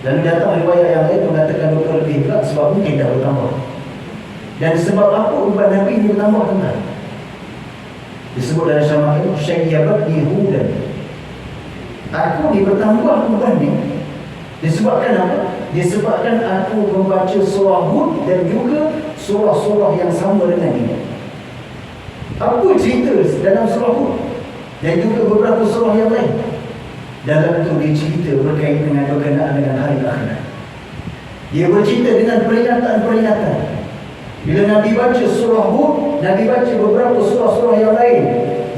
Lalu datang riwayat yang lain mengatakan 20 lebih pula, sebab mungkin dah bertambah. Dan sebab apa uban Nabi ini bertambah tentang? Disebut dalam Syama'il, syayyabat Yahudan. Aku ni bertambah uban ni disebabkan apa? Disebabkan aku membaca surah Hud dan juga surah-surah yang sama dengan ini. Apa cerita dalam surah Hud dan juga beberapa surah yang lain? Dalam itu dia cerita berkaitan berkenaan dengan hari akhirat. Dia bercerita dengan peringatan-peringatan. Bila Nabi baca surah Hud, Nabi baca beberapa surah-surah yang lain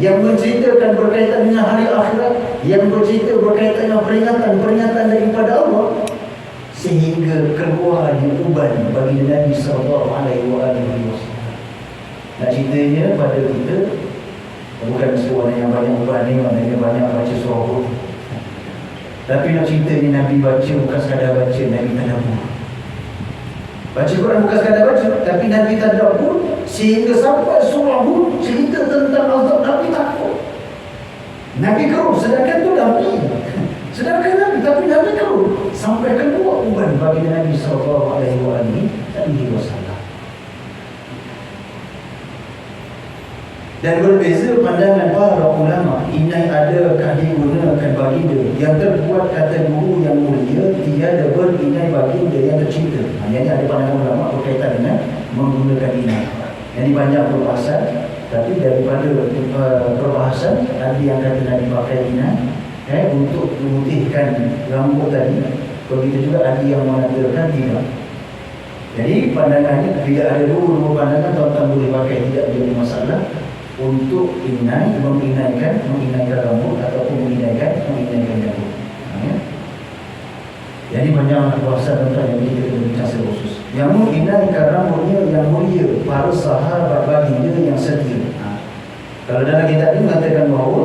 yang menceritakan berkaitan dengan hari akhirat, yang bercerita berkaitan dengan peringatan-peringatan daripada Allah, sehingga keluarnya uban bagi Nabi SAW. Nak ceritanya pada kita, bukan seorang yang banyak uban ni, maknanya banyak baca surah Hud. Tapi nak ceritanya Nabi baca bukan sekadar baca, Nabi tadabbur. Baca Quran bukan sekadar baca, tapi Nabi tadabbur sehingga sampai surah Hud cerita tentang azab Nabi takut. Nabi keruh, sedangkan tu Nabi. Sedangkan Nabi, tapi Nabi keruh. Sampai keluar uban bagi Nabi SAW. Dan berbeza pandangan para ulama. Inai adakah digunakan baginda yang terbuat kata guru yang mulia, tiada berinai baginda yang tercinta. Yang ini ada pandangan ulama berkaitan dengan menggunakan inai. Yang ini banyak perbahasan, tapi daripada perbahasan ada yang kata Nabi pakai inai untuk memutihkan rambut tadi. Begitu juga ada yang mengatakan tidak. Jadi pandangannya tidak ada dua pandangan, tuan-tuan boleh pakai, tidak jadi masalah. Untuk menginaikan rambut ataupun menginaikan janggut. Ya. Jadi banyak kuasa tentang yang kita kena bincang secara khusus. Yang menginaikan rambutnya yang mulia, para sahabat baginda yang setia. Kalau dalam kitab ini mengatakan bahawa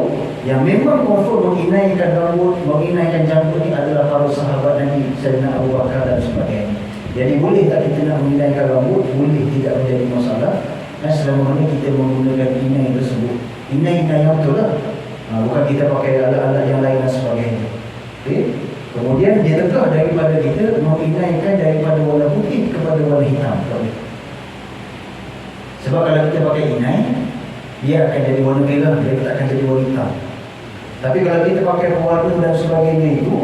yang memang confirm menginaikan rambut, menginaikan janggut ini adalah para sahabat Nabi, Sayyidina Abu Bakar dan sebagainya. Jadi boleh tak kita nak menginaikan rambut? Boleh, tidak menjadi masalah. Selama mana kita menggunakan inai tersebut, inai yang betul lah, bukan kita pakai alat-alat yang lain dan sebagainya. Okay? Kemudian dia tegah daripada kita menginaikan daripada warna putih kepada warna hitam. Sebab kalau kita pakai inai, dia akan jadi warna merah, dia tak akan jadi warna hitam. Tapi kalau kita pakai warna dan sebagainya itu,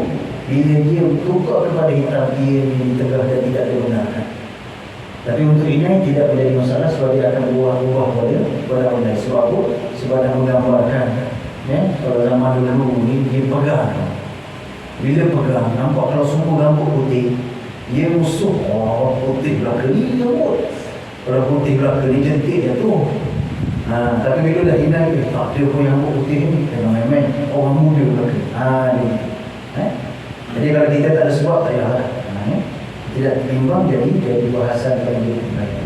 bila dia tukar kepada hitam, dia ditegah dan tidak dibenarkan. Tapi untuk ini tidak menjadi masalah sebab dia akan berubah pada benda. Sebab apa? Sebab dah menggambarkan, kalau zaman dulu ni dia pegang. Bila pegang, nampak kalau semua rambut putih, dia musuh. Oh, putih belaka ni rambut. Kalau putih belaka ni jentik dia tu. Tapi bila dah inai, tak dia pun rambut putih ni, kena main-main. Orang muda belaka. Jadi kalau kita tak ada sebab, tak payahlah. Tidak timbang jadi bahasan yang lain.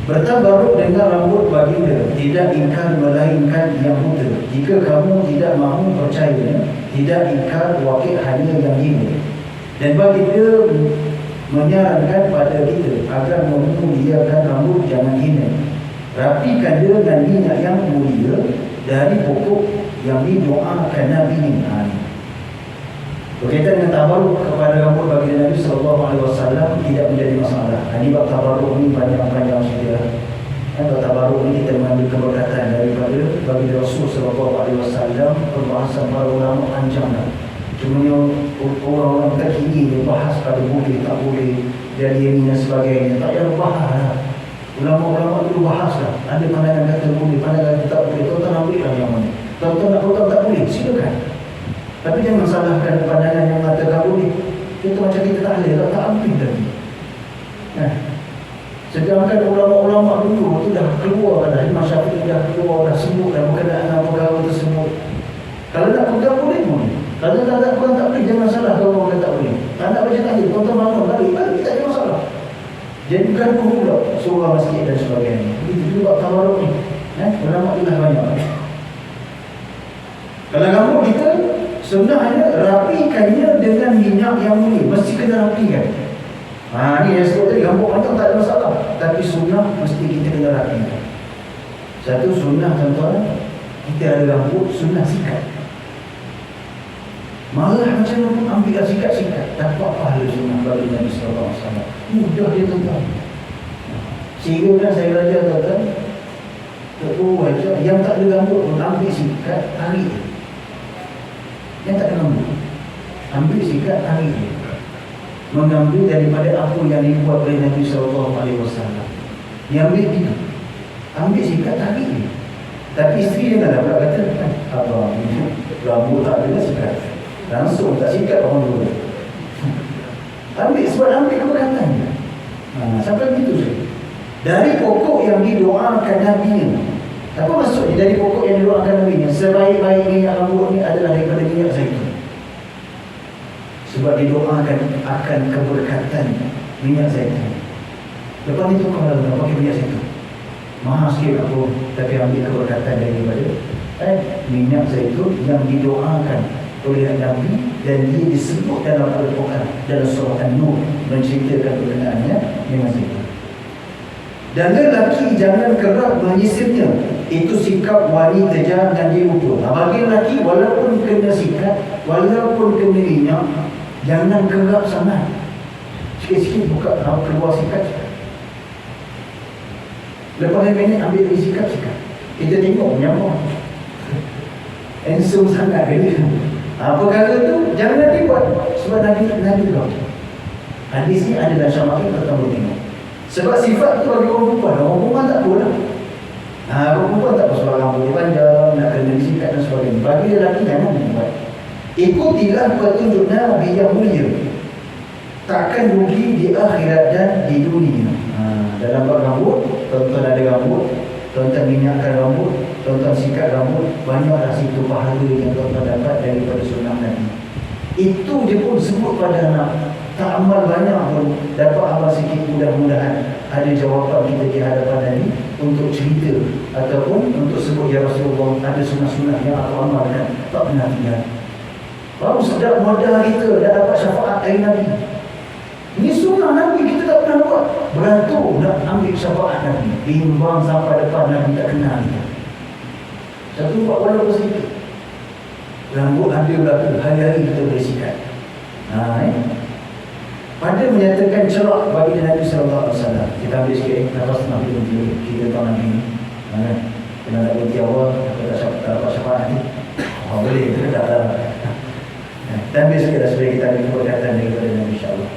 Bertabaruk dengan rambut baginda, tidak ingkar melainkan yang buta. Jika kamu tidak mahu percaya, tidak ingkar wakil hanya yang hina. Dan baginda menyarankan pada kita agar memuliakan rambut jangan hina. Rapikan dengan minyak yang mulia dari pokok yang didoakan Nabi ini. Berkaitan dengan tabaruk kepada rambut bagi Nabi SAW tidak menjadi masalah. Ini bab tabaruk ini panjang saja. Bab tabaruk ini kita mengambil keberkatan daripada bagi Rasul SAW. Perbahasan para ulama panjang. Cuma orang-orang terkini dia bahas pada boleh tak boleh, jadi ini dan sebagainya. Tak payah bahas. Ulama-ulama dulu bahas lah. Ada pandangan kata boleh, pandangan kata tak boleh. Tuan-tuan ambil lah yang mana. Tuan-tuan nak potong tak boleh, silakan. Tapi jangan salahkan pandangan yang mengatakan boleh. Itu macam kita tak boleh, tak ambil lagi. Sedangkan ulama-ulama dulu itu dah keluar dah, Imam Syafi'i dah keluar dah, sebut dah berkenaan dengan perkara tersebut. Kalau nak pegang boleh pun. Kalau tak pegang tak boleh, jangan salah kalau orang kata tak boleh. Tak nak baca tahlil, tuan-tuan bangun balik, tak ada masalah. Jadikan pula surah masjid dan sebagainya. Itu juga tabaruk ni. Ulama itulah banyak. Kalau kamu kita sebenarnya rapikannya dengan minyak yang mulia, mesti kena rapikan. Ni yang sebut tadi, rambut panjang tak ada masalah, tapi sunnah mesti kita kena rapikan. Satu sunnah tuan-tuan, kita ada rambut, sunnah sikat. Marah macam mana pun ambil sikat-sikat, dapat pahala sunnah bagi Nabi SAW. Mudah dia tuan-tuan. Sehingga kan saya belajar tuan-tuan, yang tak ada rambut pun ambil sikat, tarik. Yang tak ada rambut. ambil sikat tarik dia. Mengambil daripada apa yang dibuat oleh Nabi SAW. Dia ambil itu, ambil sikat tarik dia. Tapi isteri dia tak pula kata, abang rambut tak ada sikat, langsung tak sikat orang dulu. Ambil sebab ambil keberkatannya. Sampai begitu saja. Dari pokok yang didoakan Nabi, apa maksudnya dari pokok yang didoakan Nabi? Sebaik-baik minyak rambut ni adalah daripada minyak zaitun. Sebab didoakan akan keberkatan minyak zaitun. Lepas itu kalau tak pakai minyak zaitun, mahal sikit aku, tapi ambil keberkatan daripada minyak zaitun yang didoakan oleh Nabi, dan dia disebut dalam Al-Quran dalam surah An-Nur menceritakan berkenaan minyak zaitun. Dan lelaki jangan kerap menyisirnya. Itu sikap wanita, jangan dilupa. Bagi lelaki, walaupun kena sikat, walaupun kena minyak, jangan kerap sangat. Sikit-sikit buka keluar sikat. Lepas 5 minit ambil lagi sikat. Kita tengok menyamuk handsome sangat ke dia. Perkara tu jangan dibuat. Sebab Nabi kau hadis ni adalah syama'il pertama tengok. Sebab sifat tu bagi orang perempuan tak apa lah. Orang perempuan tak apa, sebab rambut panjang, nak kena disikat dan sebagainya. Bagi lelaki jangan dibuat. Ikutilah petunjuk Nabi yang mulia, takkan rugi di akhirat dan di dunia. Dalam bab rambut, tuan-tuan ada rambut, tuan-tuan minyakkan rambut, tuan-tuan sikat rambut, banyaklah situ pahala yang tuan-tuan dapat daripada sunnah Nabi. Itu dia pun sebut pada anak. Tak amal banyak pun dapat amal sikit, mudah-mudahan ada jawapan kita di hadapan Nabi untuk cerita ataupun untuk sebut, ya Rasulullah, ada sunnah-sunnah yang aku amalkan, tak pernah tinggal. Baru sedap modal kita dah dapat syafaat dari Nabi. Ini sunnah Nabi, kita tak pernah buat. Beratur nak ambil syafaat Nabi, bimbang sampai depan Nabi tak kenal kita. Satu buat walaupun sedikit. Rambut ambil berlaku, hari-hari kita boleh sikat. Pada menyatakan cerak bagi Nabi SAW. Kita ambil sikit nafas nak berhenti. Kita tahu Nabi ni kena nak berhenti awal, tak dapat syafaat nanti. Boleh, kita tak tahu. Kita ambil sikit dah supaya kita ambil keberkatan daripada Nabi insyaAllah.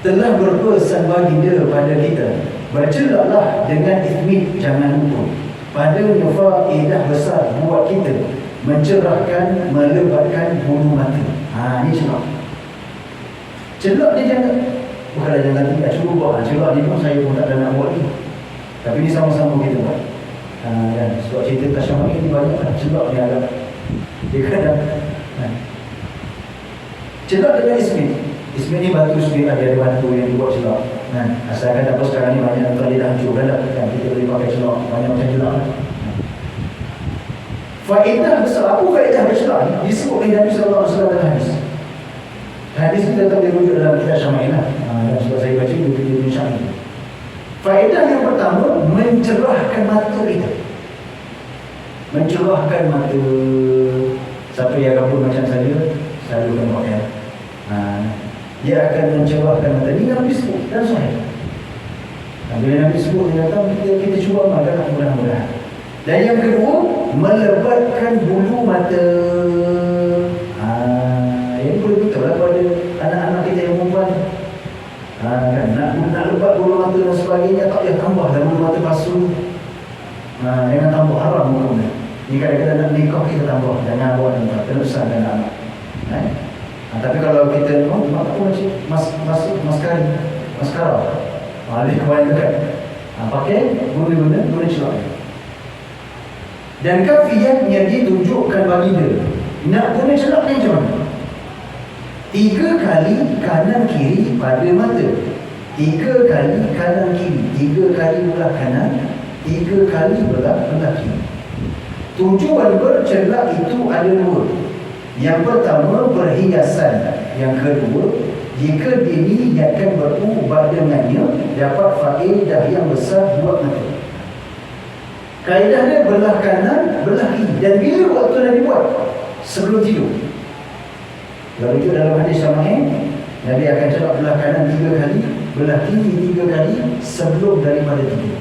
Telah berpesan baginda pada kita, bercelaklah dengan ismit, jangan lupa. Pada faedah besar buat kita, mencerahkan, melebatkan bulu mata. Ini celak. Celak dia bukanlah jangan tidak cuba. Celak ni pun saya pun tak ada nak buat ni. Tapi ni sama-sama kita buat. Dan sebab cerita Tasyama'il ni banyak lah. Celak ni agak dia kadang celak dengan ismit. Ismit ni batu ismit lah. Dia ada batu yang dibuat celak. Asalkan apa sekarang ni banyak tuan dia dah hancur kan, kita boleh pakai celak. Banyak macam celak lah. Faedah besar. Apa faedah bercelak ni? Disebut oleh Nabi SAW dalam hadis. Hadis ini tetap dirujuk dalam kitab Syama'il lah. Dan sebab saya baca di kitab Syama'il. Faedah yang pertama, mencerahkan mata kita. Mencerahkan mata. Siapa yang rambut macam saya, selalu tengok ya. Dia akan mencerahkan mata. Ini Nabi sebut dan sahih. Bila Nabi sebut, dia kata kita cuba amalkan, mudah-mudahan. Dan yang kedua, melebatkan bulu mata. Yang boleh betul lah pada anak-anak kita yang perempuan. Nak lebat bulu mata dan sebagainya, tak payah tambah dah bulu mata basuh. Jangan tambah, haram hukumnya. Ni kadang-kadang nak nikah kita tambah, jangan buat tambah, kena besarkan anak. Tapi kalau kita mak apa macam maskara. Alih kebanyakan dekat. Pakai guna celak. Dan kafiyatnya ditunjukkan baginda. Nak guna celak ni macam mana? 3 kali kanan kiri pada mata. 3 kali kanan kiri. 3 kali belah kanan, 3 kali belah kiri. Tujuan bercelak itu ada 2. Yang pertama perhiasan. Yang kedua, jika diniatkan berubat dengannya, dapat faedah yang besar buat mata. Kaedah dia belah kanan, belah kiri. Dan bila waktu Nabi buat? Sebelum tidur. Kalau itu dalam hadis Syama'il, Nabi akan celak belah kanan 3 kali, belah kiri 3 kali sebelum daripada tidur.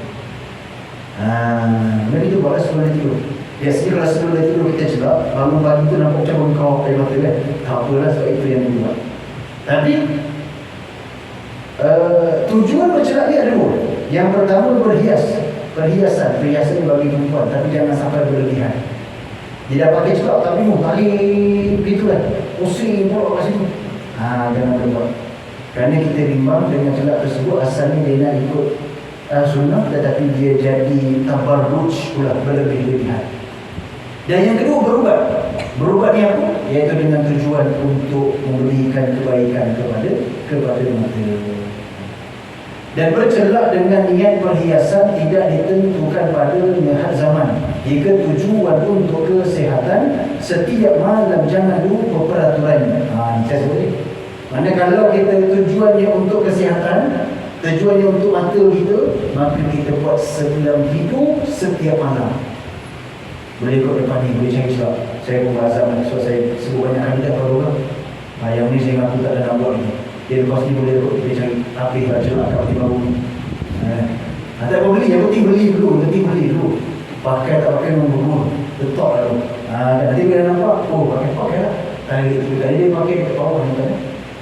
Mari kita buatlah sebelum dia tidur. Biasanya kalau sebelum dia tidur kita cakap, bangun pagi tu nampak macam bengkau air mata kan. Tak apalah, sebab itu yang dia buat. Tapi tujuan bercelak dia ada dua. Yang pertama perhiasan bagi perempuan, tapi jangan sampai berlebihan. Dia dah pakai celak tapi tarik begitu kan, pusing pula kat situ. Jangan buat. Kerana kita bimbang dengan celak tersebut, asalnya dia nak ikut sunnah, tetapi dia jadi tabarruj pula, berlebih-lebihan. Dan yang kedua, berubat ni apa? Iaitu dengan tujuan untuk memberikan kebaikan kepada mata. Dan bercelak dengan niat perhiasan tidak ditentukan pada niat zaman. Jika tujuan untuk kesihatan, setiap malam jangan lupa peraturannya. Saya sebut. Mana kalau kita tujuannya untuk kesihatan, tujuannya untuk mata kita, maka kita buat sebelum tidur setiap malam. Boleh ikut depan ni, boleh cari sebab saya pun berazam, so saya sebut banyak kali dah kalau orang. Yang ni saya mengaku tak ada nak buat ni. Dia lepas ni boleh cari habis baca lah kat hati baru ni. Tak apa beli, yang penting beli dulu. Pakai tak pakai nombor letak lah tu. Nanti bila nampak, pakai lah. Tarik tu, tadi dia pakai dekat bawah ni kan.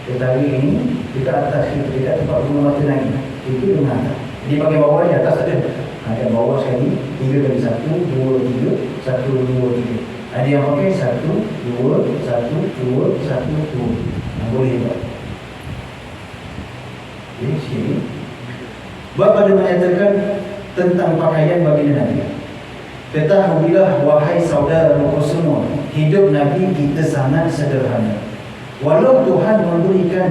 Dia tarik ni, dekat atas ni, dekat tempat guna mata naik. Itu dengan atas. Dia pakai bawah ni, atas ada. Kat bawah sekali, 3 kali 1, 2, 3, 1, 2, 3. Ada yang pakai 1, 2, 1, 2, 1, 2. Boleh tak? Sini. Bab pada menyatakan tentang pakaian baginda Nabi. Ketahuilah wahai saudaraku semua, hidup Nabi kita sangat sederhana. Walau Tuhan memberikan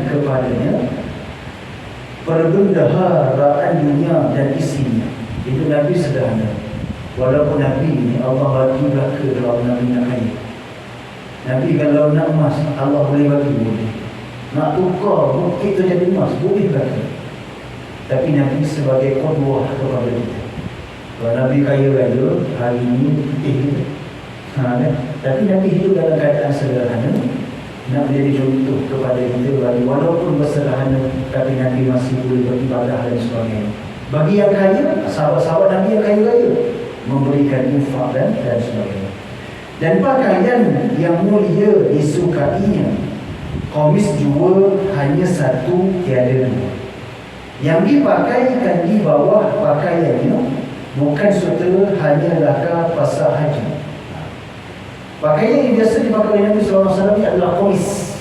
kepadanya perbendaharaan dunia dan isinya, hidup Nabi sederhana. Walaupun Nabi ni Allah bagi belaka kalau Nabi nak kaya. Nabi kalau nak emas, Allah boleh bagi, boleh. Nak tukar bukit tu jadi emas, boleh belaka. Tapi Nabi sebagai qudwah kepada kita. Kalau Nabi kaya raya, hari ini putih kan? Tapi Nabi hidup dalam keadaan sederhana, nak menjadi contoh kepada kita bagi walaupun bersederhana, tapi Nabi masih boleh beribadah dan sebagainya. Bagi yang kaya, sahabat-sahabat Nabi yang kaya-kaya memberikan infak dan sebagainya. Dan pakaian yang mulia disukainya, komis jua hanya satu, tiada dua. Yang dipakaikan di bawah pakaiannya bukan serta hanyalah pasal haji. Pakaian yang biasa dipakai oleh Nabi SAW ni adalah komis.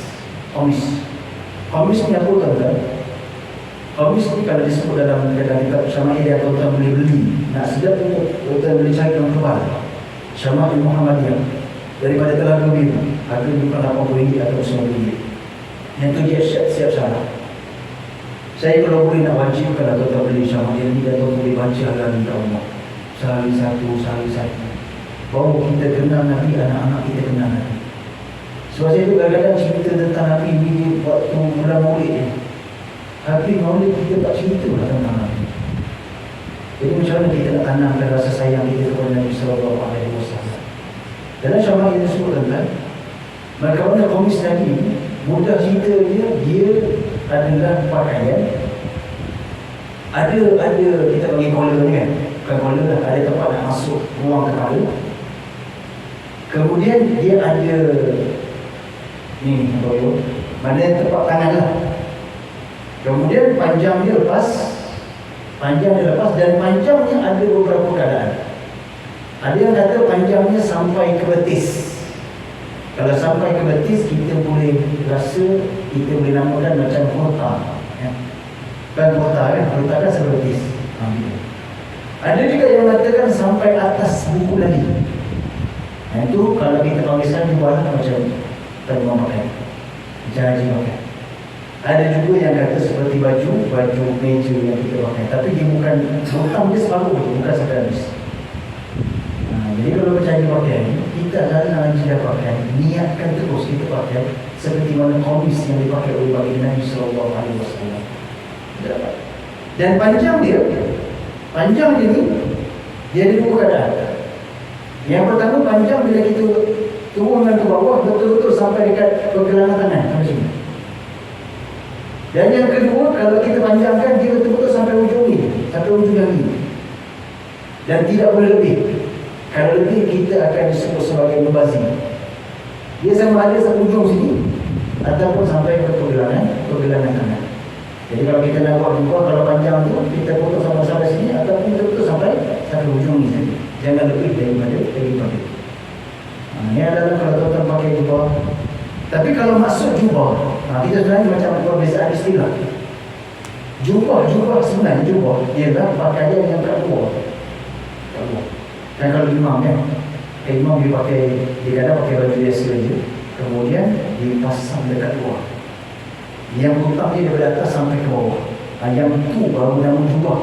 Komis ni apa tuan-tuan? Komis ni kalau disebut dalam kitab Syama'il yang tuan-tuan boleh beli. Nak sedap tuan-tuan boleh cari dalam kebal Syama'il Muhammadiyah daripada Telaga Biru. Harga bukan RM80 atau RM90. Yang tu dia siap salah. Saya kalau boleh nak wajib, kalau tuan-tuan beli Syama'il ni, dan tuan-tuan boleh baca halaman Allah sehari satu. Bahawa kita kenal Nabi, anak-anak kita kenal Nabi. Sebab saya tu kadang-kadang cerita tentang Nabi ni waktu bulan Maulid ni. Habis Maulid kita tak cerita lah tentang Nabi. Jadi macam mana kita nak tanamkan rasa sayang kita kepada Nabi SAW. Dalam Syama'il itu sebut tentang maka mana komis Nabi, mudah cerita dia adalah pakaian. Ada kita panggil collar ni kan. Bukan collar lah, ada tempat nak masuk ruang kepala. Kemudian dia ada ni mana tempat tangan lah. Kemudian panjang dia lepas, dan panjangnya ada beberapa keadaan. Ada yang kata panjangnya sampai ke betis. Kalau sampai ke betis, kita boleh rasa, kita boleh namakan macam kurta ya. Kan kurta kan sampai betis. Ada juga yang mengatakan sampai atas buku lagi. Itu kalau kita panggil sekarang jualan macam terima pakai, jangan pakai. Ada juga yang kata seperti baju meja yang kita pakai, tapi dia bukan botang dia separuh, bukan sampai habis. Jadi kalau percaya pakai, kita dalam dia pakai, niatkan terus kita pakai seperti mana komis yang dipakai oleh baginda Nabi SAW. Dan panjang dia ni, dia ada dua keadaan. Yang pertama, panjang bila kita turunkan ke bawah, betul-betul sampai dekat pergelangan tangan sampai sini. Dan yang kedua, kalau kita panjangkan, dia betul-betul sampai ujung ni, ini dan tidak boleh lebih. Kalau lebih kita akan disebut sebagai mubazir. Dia sama ada satu ujung sini ataupun sampai ke pergelangan tangan. Jadi kalau kita nak buat jubah, kalau panjang tu kita potong sampai sini ataupun kita potong sampai satu ujung ni saja. Jangan lebih daripada. Ini adalah kalau tuan-tuan pakai jubah. Tapi kalau maksud jubah, kita sebenarnya macam perbezaan istilah. Jubah sebenarnya jubah ialah pakaian yang kat luar. Dan kalau imam kan, imam dia kadang pakai baju biasa saja, kemudian dipasang dekat luar. Yang butang dia daripada atas sampai ke bawah. Yang tu baru nama jubah.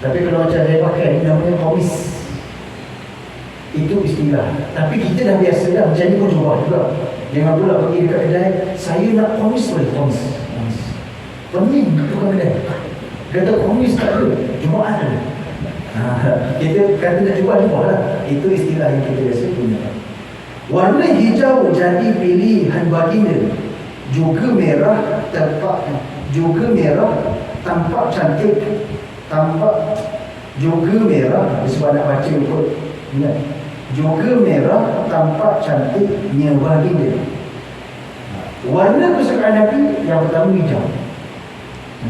Tapi kalau macam saya pakai ni namanya komis. Itu istilah. Tapi kita dah biasa dah macam ni pun jubah juga. Jangan pula pergi dekat kedai, saya nak komis boleh, komis. Pening tukang kedai. Kata komis tak ada, Jumaat ada. Kita kata nak jubah lah. Itu istilah yang kita biasa punya. Warna hijau jadi pilihan baginda. Juga merah tampak cantik, juga merah sebab nak baca ikut. Ingat, juga merah tampak cantiknya baginda. Warna kesukaan Nabi yang pertama hijau.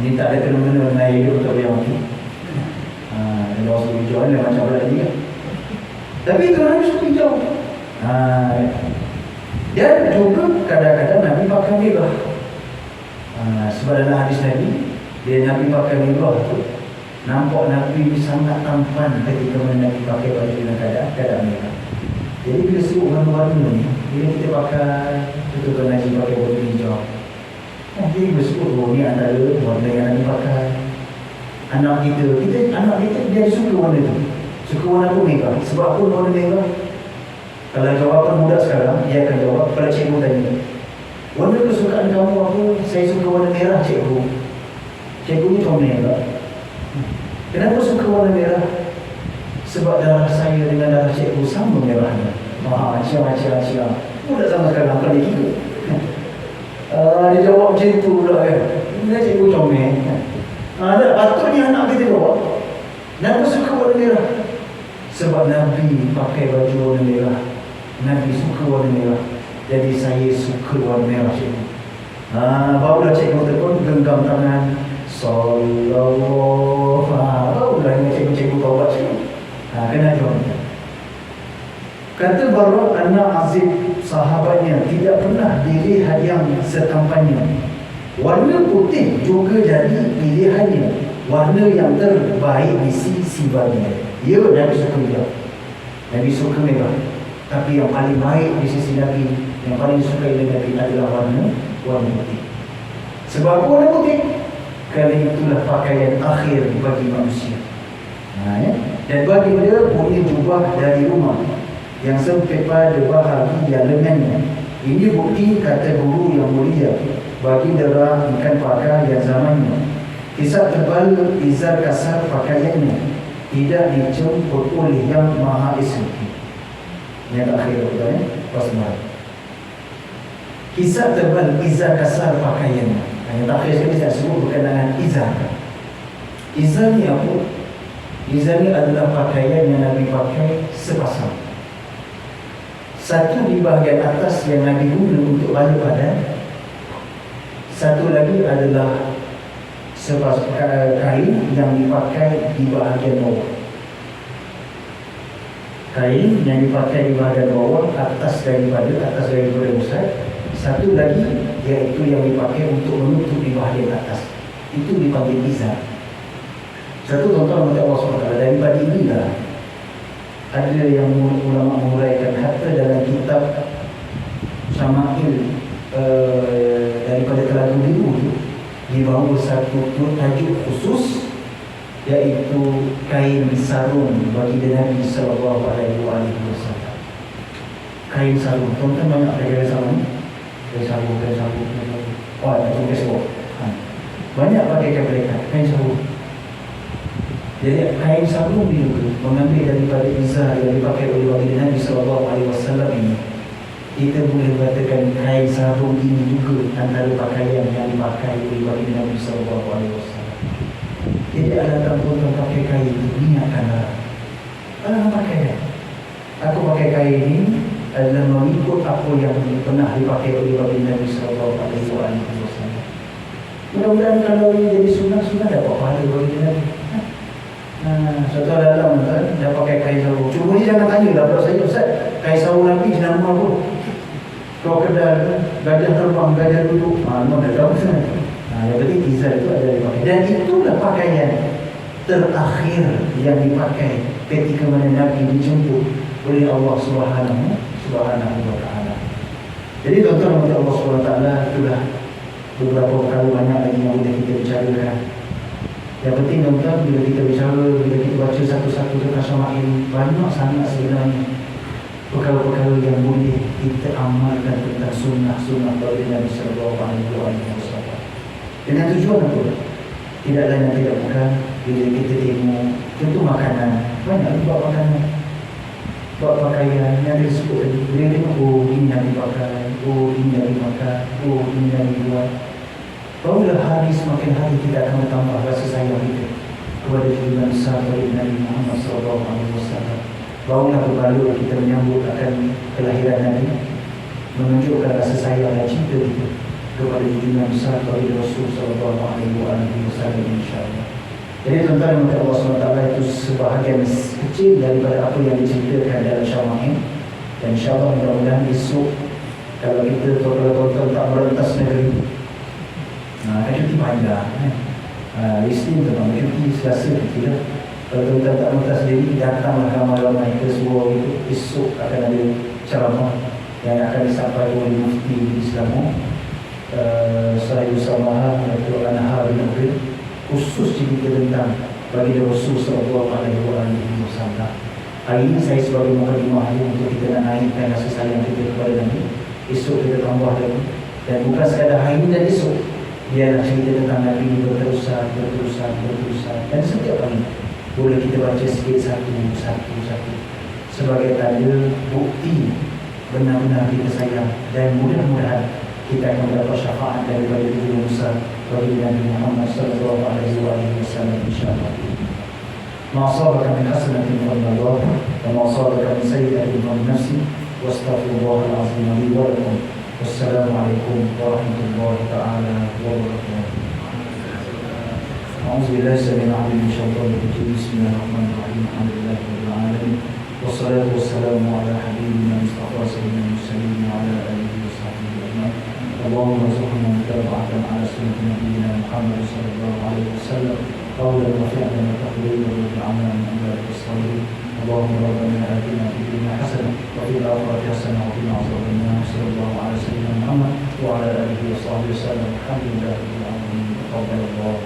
Ini tak ada kena-mena mengenai hidup atau yang mati. Kalau suka hijau ni macam apa lagi kan. Tapi itu Nabi suka hijau. Dan juga kadang-kadang Nabi pakai merah. Sebab dalam hadis Nabi pakai merah tu, nampak Nabi sangat tampan ketika Nabi pakai baju dalam keadaan merah. Jadi bila sebut warna-warna ni, bila kita pakai, contohkan Nabi pakai baju hijau, jadi bila sebut ni antara warna yang Nabi pakai. Anak kita dia suka warna tu. Suka warna apa merah? Sebab apa warna merah? Kalau jawapan mudah sekarang, dia akan jawab pada cikgu tanya, warna kesukaan kamu apa? Saya suka warna merah, cikgu. Cikgu ni comel tak? Kenapa suka warna merah? Sebab darah saya dengan darah cikgu sama merahnya. Macam. Mudah sama sekarang, apa dia kira? Dia jawab macam tu pula kan. Ini cikgu comel. Patutnya anak kita jawab, kenapa suka warna merah? Sebab Nabi pakai baju warna merah. Nabi suka warna merah. Jadi saya suka warna merah, cikgu. Barulah cikgu tersebut genggam tangan. Sallallahu. Barulah dengan cikgu-cikgu bawa cikgu. Kena jawab. Kata Barra anak Azib sahabatnya, tidak pernah dilihat yang setampannya. Warna putih juga jadi pilihannya. Warna yang terbaik di sisi baginda. Ya, Nabi suka dia. Nabi suka merah. Tapi yang paling baik di sisi Nabi, yang paling disukai oleh Nabi adalah warna putih. Sebab warna putih? Kerana itulah pakaian akhir bagi manusia. Dan bagi dia punya jubah dari rumah yang sempit pada bahagian lengannya. Ini bukti kata guru yang mulia, baginda ikan pakaian zamannya. Kisah tebal izar kasar pakaiannya, tidak dijemput oleh yang maha esa. Yang akhir betulnya pasal. Kisah tebal izar kasar pakaiannya. Yang terakhir sekali saya sebut berkenaan izar. Izar ni apa? Izar ni adalah pakaian yang Nabi pakai sepasang. Satu di bahagian atas yang Nabi guna untuk balik badan. Satu lagi adalah sepasang kain yang dipakai di bahagian bawah. Kain yang dipakai di bahagian bawah atas daripada pusat. Satu lagi iaitu yang dipakai untuk menutup di bahagian atas. Itu dipanggil izar. Satu tuan-tuan Allah SWT, daripada inilah ada yang ulama menguraikan hatta dalam kitab Syama'il daripada Telaga Biru itu dibawa satu tajuk khusus, iaitu kain sarung bagi Nabi sallallahu alaihi wasallam. Kain sarung, tuan-tuan banyak kain sarung. Kain sarung. Oh, itu Facebook. Banyak pakai kain sarung. Jadi kain sarung ni juga mengambil daripada izar yang dipakai oleh baginda Nabi sallallahu alaihi wasallam ini. Kita boleh katakan kain sarung ini juga antara pakaian yang dipakai oleh baginda Nabi sallallahu alaihi wasallam. Jadi ada tuan-tuan pakai kain itu niatkanlah. Alah pakai. Aku pakai kain ini adalah mengikut apa yang pernah dipakai oleh baginda Nabi sallallahu alaihi wasallam. Mudah-mudahan kalau ini jadi sunnah dapat pahala bagi Nabi. Suatu datang dah pakai kain sarung. Cuma ni jangan tanya lah pada saya, Ustaz, kain sarung Nabi jenama apa? Kau kedal gajah terbang, gajah duduk. Mana dah tahu sana. Yang penting izar itu ada dipakai. Dan itulah pakaian terakhir yang dipakai ketika mana Nabi dijemput oleh Allah Subhanahu wa Ta'ala. Jadi tuan-tuan oleh Allah Subhanahu wa Ta'ala, itulah beberapa perkara banyak lagi yang boleh kita bicarakan. Yang penting tuan-tuan, bila kita bicara, bila kita baca satu-satu tentang Syama'il, banyak sangat sebenarnya perkara-perkara yang boleh kita amalkan tentang sunnah-sunnah dari Nabi sallallahu alaihi wasallam. Dengan tujuan apa? Tidak lain dan tidak bukan bila kita tengok contoh makanan, banyak buat makanan, buat pakaian yang disebut tadi. Bila tengok, oh ini yang dipakai, oh ini yang dimakan, oh ini yang dibuat, barulah hari semakin hari kita akan bertambah rasa sayang kita kepada junjungan besar dari Nabi Muhammad sallallahu alaihi wasallam. Barulah berbaloi kita menyambut akan kelahiran Nabi, menunjukkan rasa sayang dan cinta kita kepada junjungan besar dari Rasul sallallahu alaihi wasallam, insya-Allah. Jadi tuan-tuan yang Allah SWT, itu sebahagian kecil daripada apa yang diceritakan dalam Syama'il. Dan insya-Allah mudah-mudahan esok kalau kita tuan-tuan tak merentas negeri, kan cuti panjang Isnin tu bang, cuti Selasa kita. Kalau tuan-tuan tak merentas sendiri, datanglah ramai-ramai ke Surau itu. Esok akan ada ceramah yang akan disampaikan oleh Mufti di Selangor, Sayyid Usamaha Datuk Anhar bin Abdul, khusus cerita tentang baginda Rasul sallallahu alaihi wasallam. Hari ini saya sebagai mukadimah untuk kita nak naikkan rasa sayang kita kepada Nabi. Esok kita tambah lagi, dan bukan sekadar hari ini dan esok, biarlah cerita tentang Nabi ini berterusan. Dan setiap hari boleh kita baca sikit satu sebagai tanda bukti benar-benar kita sayang, dan mudah-mudahan kita akan mendapat syafaat daripada junjungan besar bagi Nabi Muhammad sallallahu alaihi wasallam, insya-Allah. Ma asabaka min hasanatin fa min Allah, wa ma asabaka min sayyi'atin fa min nafsi, wastaghfirullahal azim li wa lakum. Wassalamu alaikum warahmatullahi taala wabarakatuh. A'udzu billahi samil 'alim min syaitanir rajim. Bismillahirrahmanirrahim. Alhamdulillahi rabbil alamin. Wassalatu wassalamu ala habibina Mustafa sayyidina Muslimin wa ala alihi wa sahbihi ajma'in. Allahumma rzuqna mutaba'atan ala sunnati nabiyyina Muhammad sallallahu alaihi wasallam, qawlan wa fi'lan wa taqriban wa amalan min ibadati salihin. Allahumma rabbana atina fid dunya hasanah wa fil akhirati hasanah wa qina adzaban nar. Sallallahu ala sayyidina Muhammad wa ala alihi wa sahbihi wasallam. Alhamdulillahi rabbil alamin. Taqabbalallahu